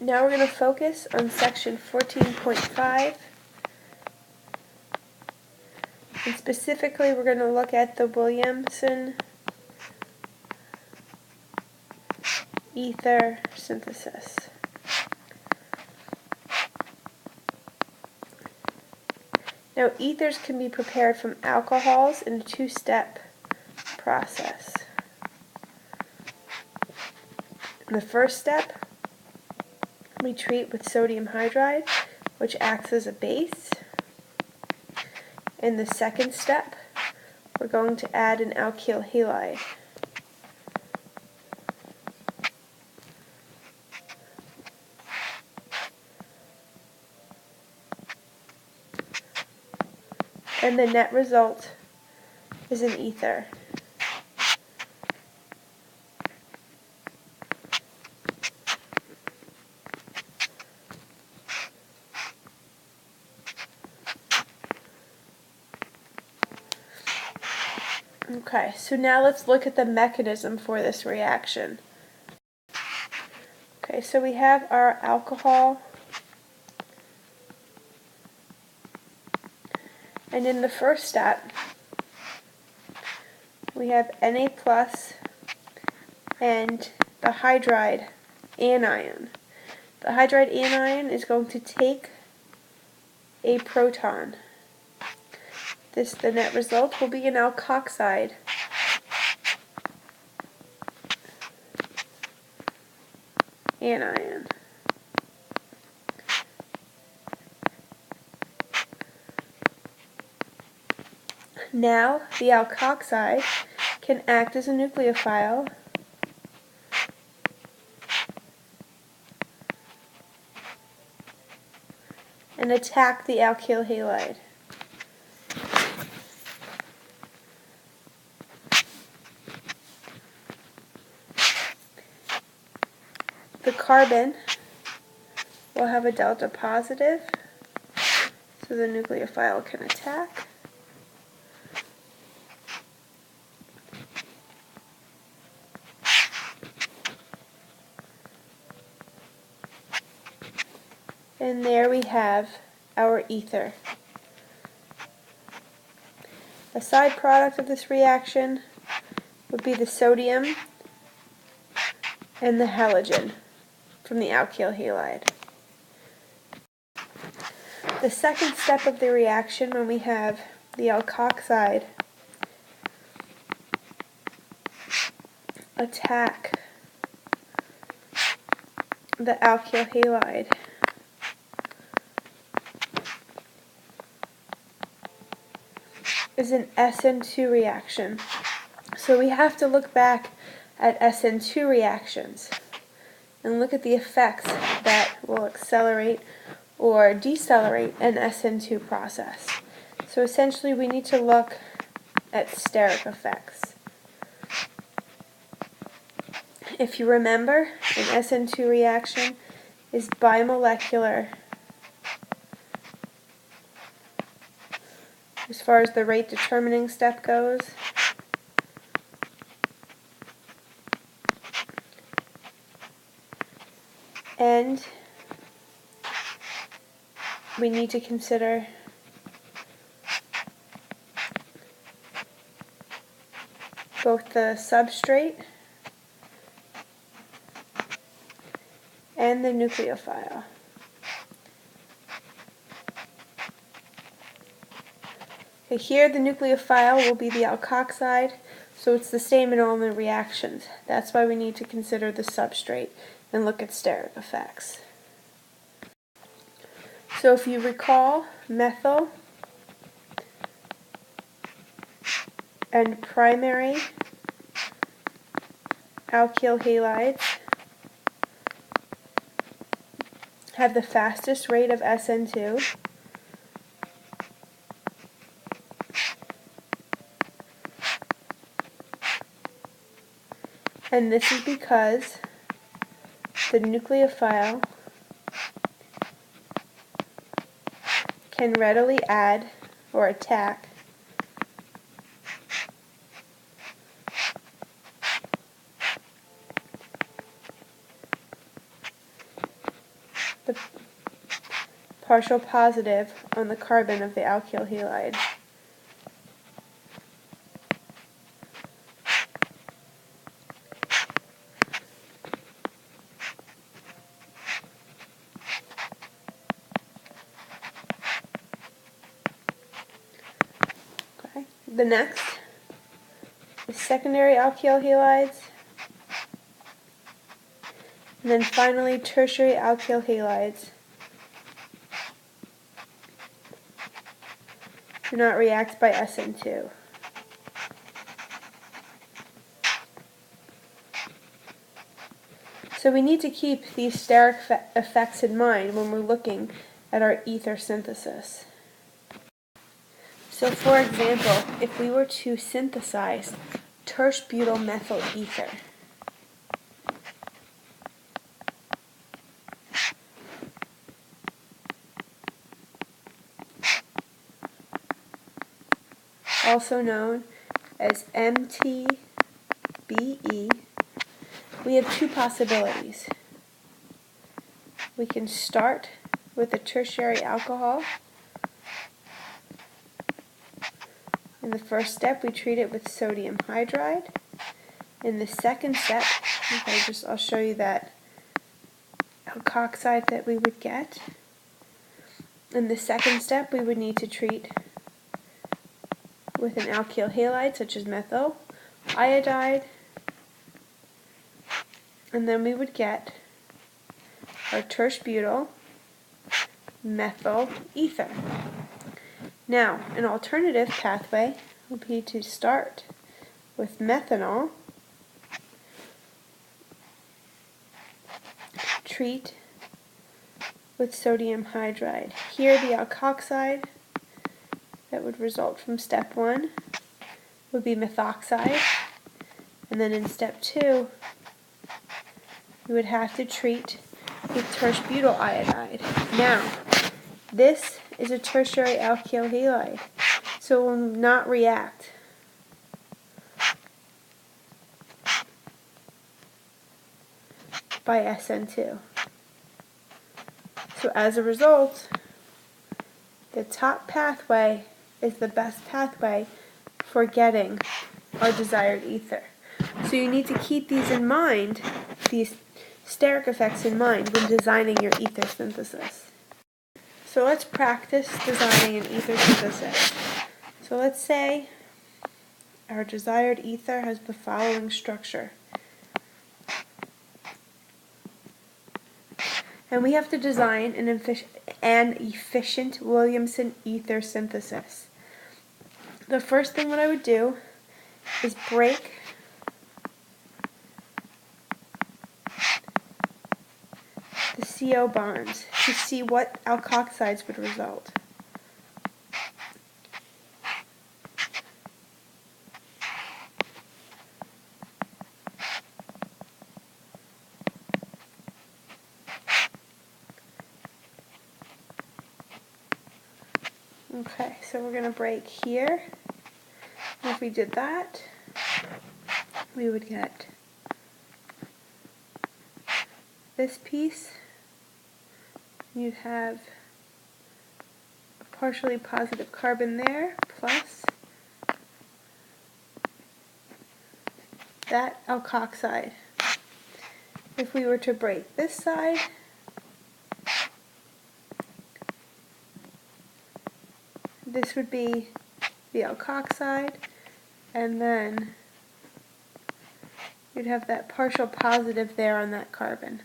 Now we're going to focus on section 14.5, and specifically we're going to look at the Williamson ether synthesis. Now, ethers can be prepared from alcohols in a two-step process. In the first step, we treat with sodium hydride, which acts as a base. In the second step, we're going to add an alkyl halide. And the net result is an ether. Okay, so now let's look at the mechanism for this reaction. Okay, so we have our alcohol, and in the first step, we have Na plus and the hydride anion. The hydride anion is going to take a proton. The net result will be an alkoxide. Anion. Now, the alkoxide can act as a nucleophile and attack the alkyl halide. The carbon will have a delta positive, so the nucleophile can attack. And there we have our ether. A side product of this reaction would be the sodium and the halogen from the alkyl halide. The second step of the reaction, when we have the alkoxide attack the alkyl halide, is an SN2 reaction. So we have to look back at SN2 reactions and look at the effects that will accelerate or decelerate an SN2 process. So essentially we need to look at steric effects. If you remember, an SN2 reaction is bimolecular as far as the rate determining step goes. And we need to consider both the substrate and the nucleophile. Okay, here the nucleophile will be the alkoxide, so it's the same in all the reactions. That's why we need to consider the substrate and look at steric effects. So if you recall, methyl and primary alkyl halides have the fastest rate of SN2. And this is because the nucleophile can readily add or attack partial positive on the carbon of the alkyl halide. Okay. The next is secondary alkyl halides, and then finally tertiary alkyl halides do not react by SN2. So we need to keep these steric effects in mind when we're looking at our ether synthesis. So for example, if we were to synthesize terse butyl methyl ether, also known as MTBE, we have two possibilities. We can start with a tertiary alcohol. In the first step, we treat it with sodium hydride. In the second step, I'll show you that alkoxide that we would get. In the second step, we would need to treat with an alkyl halide, such as methyl iodide, and then we would get our terse butyl methyl ether. Now, an alternative pathway would be to start with methanol, treat with sodium hydride. Here, the alkoxide that would result from step 1 would be methoxide, and then in step 2, we would have to treat with terse butyl iodide. Now, this is a tertiary alkyl halide, so it will not react. By SN2. So as a result, the top pathway is the best pathway for getting our desired ether. So you need to keep these in mind, these steric effects in mind when designing your ether synthesis. So let's practice designing an ether synthesis. So let's say our desired ether has the following structure. And we have to design an efficient Williamson ether synthesis. The first thing that I would do is break the CO bonds to see what alkoxides would result. Okay, so we're going to break here. And if we did that, we would get this piece. You'd have a partially positive carbon there, plus that alkoxide. If we were to break this side, this would be the alkoxide, and then you'd have that partial positive there on that carbon.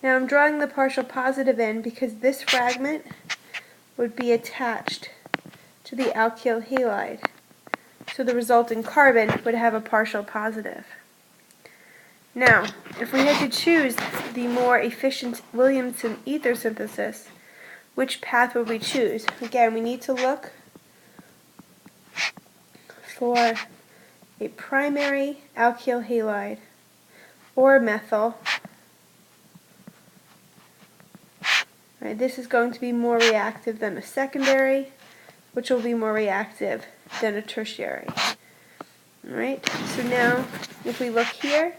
Now I'm drawing the partial positive in because this fragment would be attached to the alkyl halide. So the resulting carbon would have a partial positive. Now, if we had to choose the more efficient Williamson ether synthesis, which path would we choose? Again, we need to look for a primary alkyl halide or methyl. Right, this is going to be more reactive than a secondary, which will be more reactive than a tertiary. Alright, so now if we look here,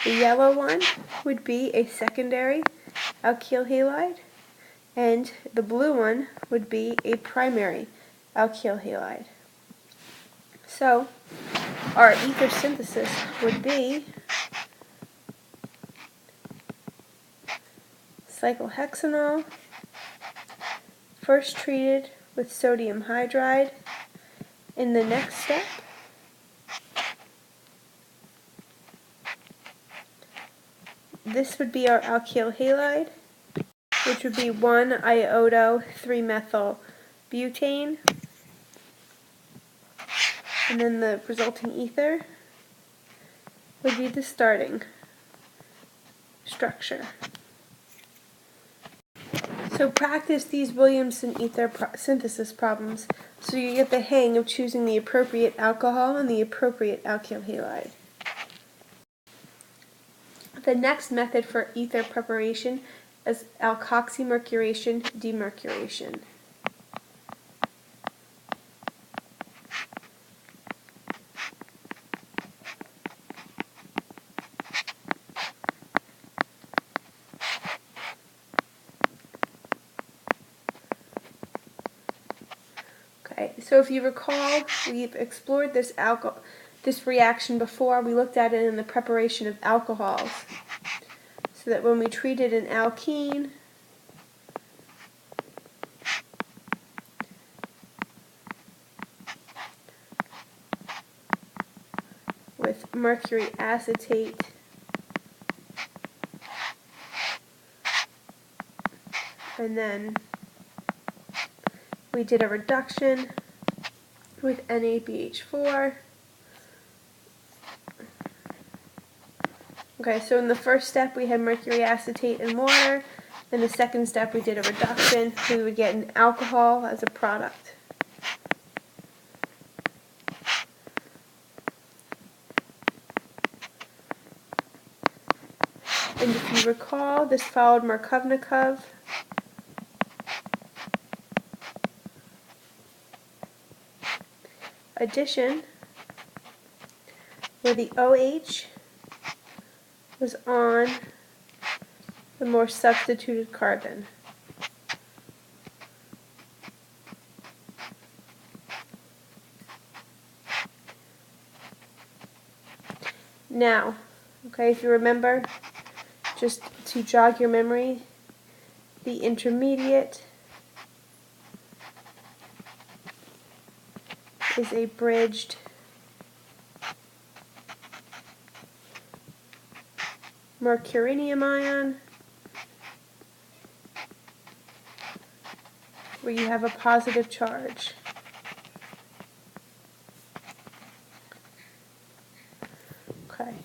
the yellow one would be a secondary alkyl halide, and the blue one would be a primary alkyl halide. So our ether synthesis would be cyclohexanol, first treated with sodium hydride. In the next step, this would be our alkyl halide, which would be 1-iodo-3-methyl-butane, and then the resulting ether would be the starting structure. So practice these Williamson ether synthesis problems so you get the hang of choosing the appropriate alcohol and the appropriate alkyl halide. The next method for ether preparation is alkoxymercuration demercuration. Okay, so if you recall, we've explored this reaction before. We looked at it in the preparation of alcohols. So that when we treated an alkene with mercury acetate and then we did a reduction with NaBH4. Okay, so in the first step we had mercury acetate and water. In the second step we did a reduction. We would get an alcohol as a product. And if you recall, this followed Markovnikov. Addition, where the OH was on the more substituted carbon. Now, okay, if you remember, just to jog your memory, the intermediate is a bridged mercurinium ion, where you have a positive charge. Okay.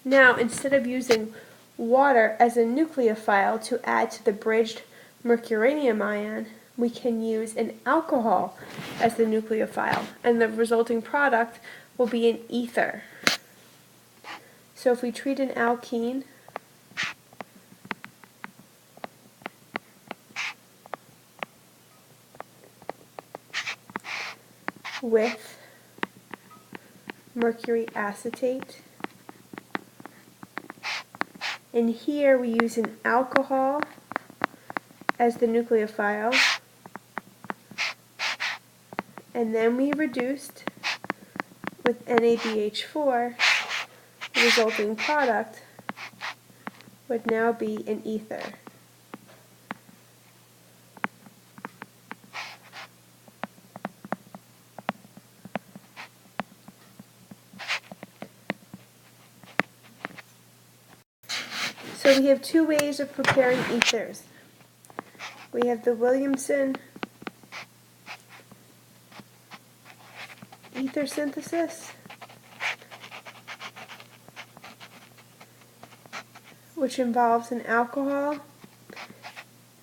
Now, instead of using water as a nucleophile to add to the bridged mercurinium ion, we can use an alcohol as the nucleophile, and the resulting product will be an ether. So if we treat an alkene with mercury acetate, and here we use an alcohol as the nucleophile, and then we reduced with NaBH4, the resulting product would now be an ether. So we have two ways of preparing ethers. We have the Williamson ether synthesis, which involves an alcohol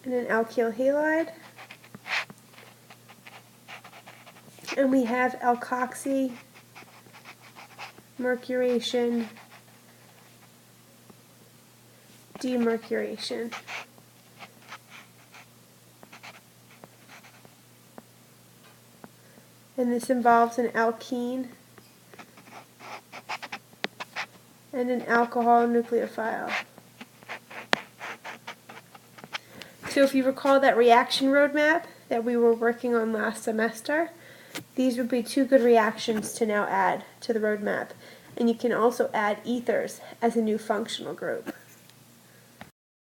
and an alkyl halide, and we have alkoxymercuration demercuration. And this involves an alkene and an alcohol nucleophile. So if you recall that reaction roadmap that we were working on last semester, these would be 2 good reactions to now add to the roadmap. And you can also add ethers as a new functional group.